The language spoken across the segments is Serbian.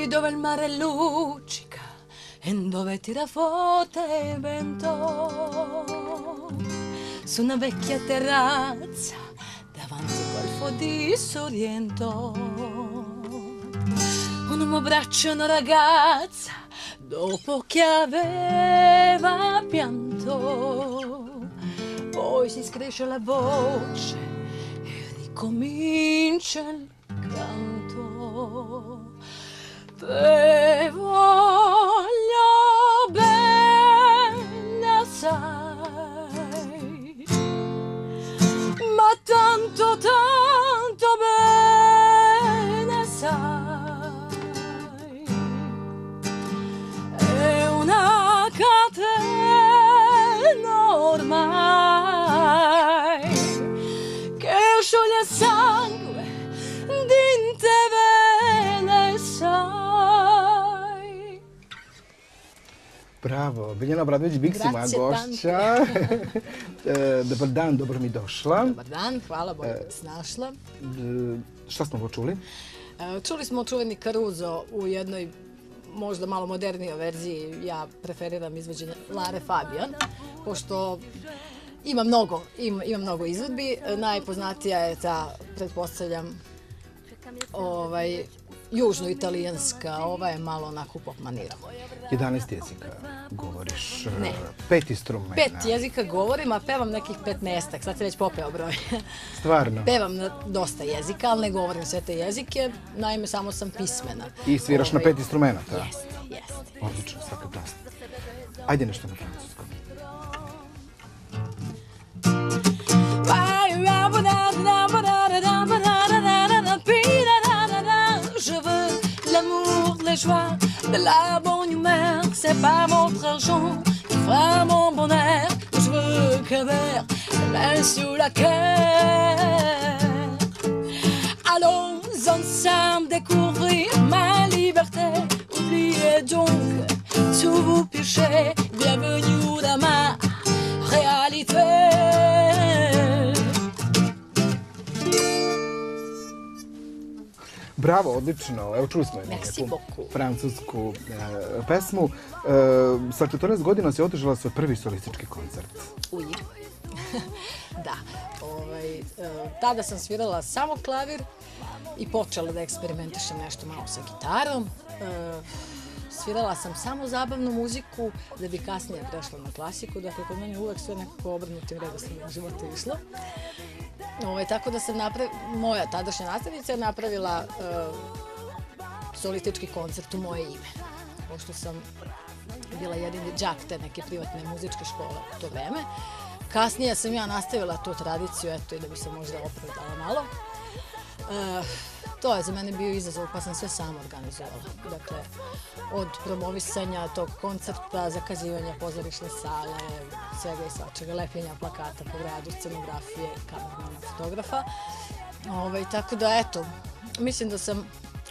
dove il mare luccica e dove tira forte il vento. Su una vecchia terrazza davanti al golfo di Sorrento. Un uomo abbraccia una ragazza dopo che aveva pianto. Poi si scresce la voce e ricomincia il canto. Te voglio bene assai, ma tanto tanto bene sai. È una catena ormai che scioglie sangue dinte vene sai. Bravo, Biljana Obradović-Bik si moja gošća. Dobar dan, dobro mi došla. Dobar dan, hvala, bolje da se našla. Šta smo ovo čuli? Čuli smo čuveni Caruso u jednoj možda malo modernijoj verziji. Ja preferiram izvođenje Lare Fabian, pošto ima mnogo izvedbi. Najpoznatija je ta, pretpostavljam, južno-italijanska, ova je malo onako u pop maniru. 11 jezika govoriš, Ne. 5 instrumenta. 5 jezika govorim, a pevam nekih 15-ak, sad se već popeo broj. Stvarno? Pevam na dosta jezika, ali ne govorim sve te jezike, naime samo sam pismena. I sviraš na 5 instrumenta? Jeste, jeste. Odlično, svaka čast. Ajde nešto na francuskom. Je veux l'amour, les joies, de la bonne humeur. C'est pas votre argent qui fera mon bonheur. Je veux que vers la main sur la cœur. Allons ensemble découvrir ma liberté. Oubliez donc tous vos péchés. Bienvenue dans ma réalité. Bravo, odlično. Evo čuli smo Merci neku beaucoup. francusku pesmu. Sa 14 godina si održala svoj prvi solistički koncert. Uj. Da. Tada sam svirala samo klavir i počela da eksperimentišem nešto malo sa gitarom. Svirala sam samo zabavnu muziku da bi kasnije prešla na klasiku. Dakle, kod mene uvek sve nekako obrnutim redosledom života išlo. Tako da sam moja tadašnja nastavnica je napravila solistički koncert u moje ime. Pošto sam bila jedini đak te neke privatne muzičke škole u to vreme. Kasnije sam ja nastavila tu tradiciju, eto, i da bi se možda opravdala malo. To je za mene bio izazov, pa sam sve sama organizovala. Dakle, od promovisanja tog koncerta, zakazivanja pozorišne sale, svega i svačega, lepljenja plakata po gradu, scenografije, kamermana, fotografa. Tako da, eto, mislim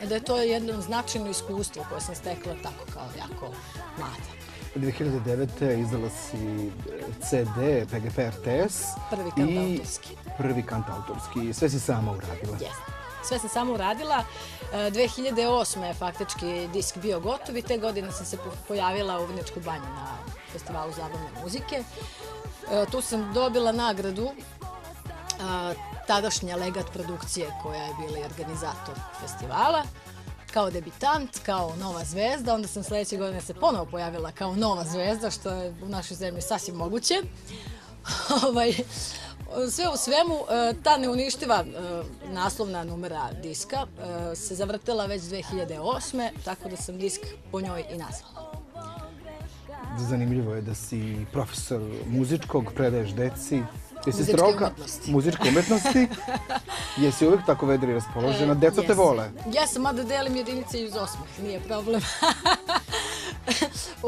da je to jedno značajno iskustvo koje sam stekla tako kao jako mlada. 2009. izdala si CD PGP RTS. Prvi kantautorski. Prvi kantautorski. Sve si sama uradila. Jeste. Sve sam sama uradila. 2008. je faktički disk bio gotov i te godine sam se pojavila u Vrnjačkoj banji na festivalu zabavne muzike. Tu sam dobila nagradu tadašnja Legat produkcije koja je bila i organizator festivala. Kao debitant, kao nova zvezda, onda sam sledeće godine se ponovo pojavila kao nova zvezda, što je u našoj zemlji sasvim moguće. Sve u svemu, ta neuništiva naslovna numera diska se zavrtela već 2008. Tako da sam disk po njoj i nazvala. Zanimljivo je da si profesor muzičkog, predaješ deci. Muzičke umetnosti. Muzičke umetnosti. Jesi uvijek tako vedri raspoložena? Deca te vole? Jesam, mada delim jedinice iz osmeh, nije problem.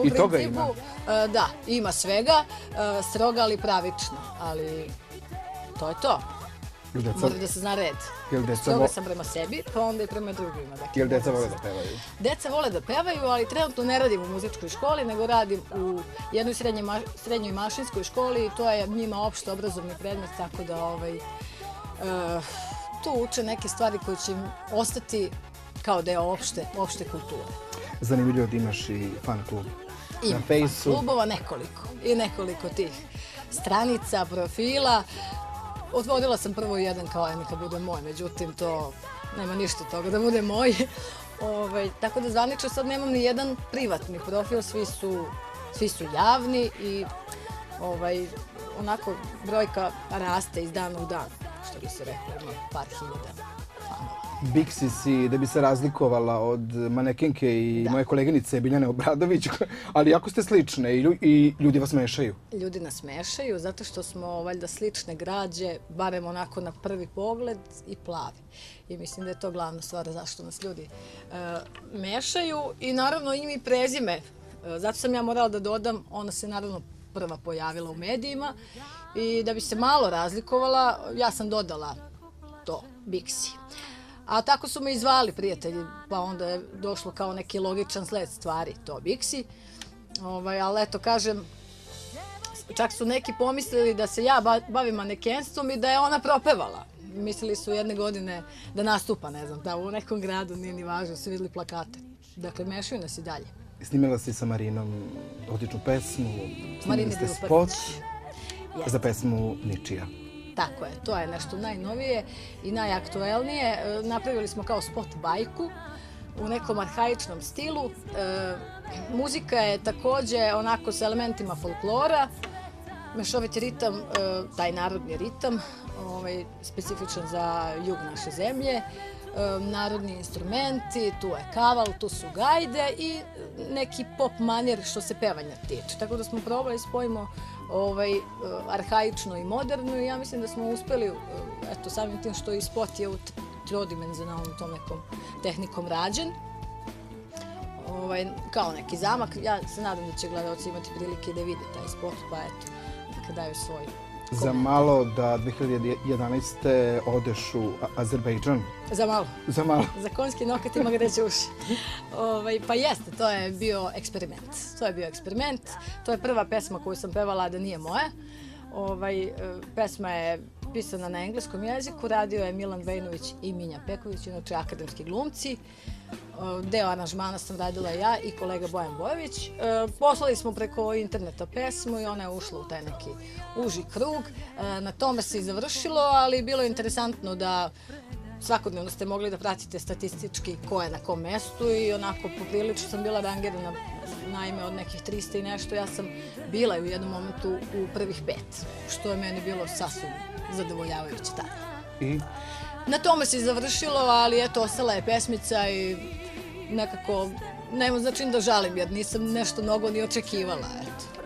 I toga ima? Da, ima svega, stroga ali pravično, ali to je to. Mora da se zna red. Stroga sam prema sebi, pa onda i prema drugima. Jel deca vole da pevaju? Deca vole da pevaju, ali trenutno ne radim u muzičkoj školi, nego radim u jednoj srednjoj mašinskoj školi i to je njima opšte obrazovni predmet, tako da tu uče neke stvari koje će im ostati kao deo opšte kulture. Zanimljivo da imaš i fan klub. Imam fan klubova nekoliko tih stranica, profila. Otvorila sam prvo jedan kao neka bude moj, međutim to nema ništa toga da bude moj. Tako da zvanično sad nemam ni jedan privatni profil, svi su javni i onako brojka raste iz dana u dan, što bi se reklo, ima par hiljada fanova. Bixi si da bi se razlikovala od manekenke i moje koleginice Biljane Obradović, ali jako ste slične i ljudi vas mešaju. Ljudi nas mešaju zato što smo valjda slične građe, barem onako na prvi pogled i plavi. I mislim da je to glavna stvar zašto nas ljudi mešaju i naravno ime i prezime. Zato sam ja morala da dodam, ona se naravno prva pojavila u medijima i da bi se malo razlikovala, ja sam dodala to, Bixi. A tako su me i zvali prijatelji, pa onda je došlo kao neki logičan sled stvari, to Bixi. Ali eto, kažem, čak su neki pomislili da se ja bavim manekenstvom i da je ona propevala. Mislili su jedne godine da nastupa, ne znam, da u nekom gradu, nije ni važno, su vidjeli plakate. Dakle, mešaju nas i dalje. Snimila si sa Marinom odličnu pesmu, snimili ste spot za pesmu Ničija. Tako je, to je nešto najnovije i najaktuelnije. Napravili smo kao spot bajku u nekom arhaičnom stilu. Muzika je također onako s elementima folklora, mešovit ritam, taj narodni ritam, specifičan za jug naše zemlje, narodni instrumenti, tu je kaval, tu su gajde i neki pop manjer što se pevanja tiče. Tako da smo probali spojimo arhaično i moderno i ja mislim da smo uspeli, eto, samim tim što i spot je u trodimenzionalnom tom nekom tehnikom rađen, kao neki zamak. Ja se nadam da će gledalci imati prilike da vide taj spot, pa eto, neka daju svoj komentar. Za malo da 2011. odeš u Azerbejdžan. Za malo. Za malo. Za konjski nokat ima gde uši. Pa jeste, to je bio eksperiment. To je prva pesma koju sam pevala, da nije moja. Pesma je pisana na engleskom jeziku, radio je Milan Vejnović i Minja Peković, inače akademski glumci. Deo aranžmana sam radila ja i kolega Bojan Bojović. Poslali smo preko interneta pesmu i ona je ušla u taj neki uži krug. Na tome se i završilo, ali bilo je interesantno da svakodnevno ste mogli da pratite statistički ko je na kom mestu i onako poprilično sam bila rangirana, naime od nekih 300 i nešto, ja sam bila u jednom momentu u prvih 5, što je meni bilo sasvim zadovoljavajuće tada. I? Na tome se i završilo, ali eto, ostala je pesmica i nekako, nema znači da žalim jer nisam nešto mnogo ni očekivala, eto.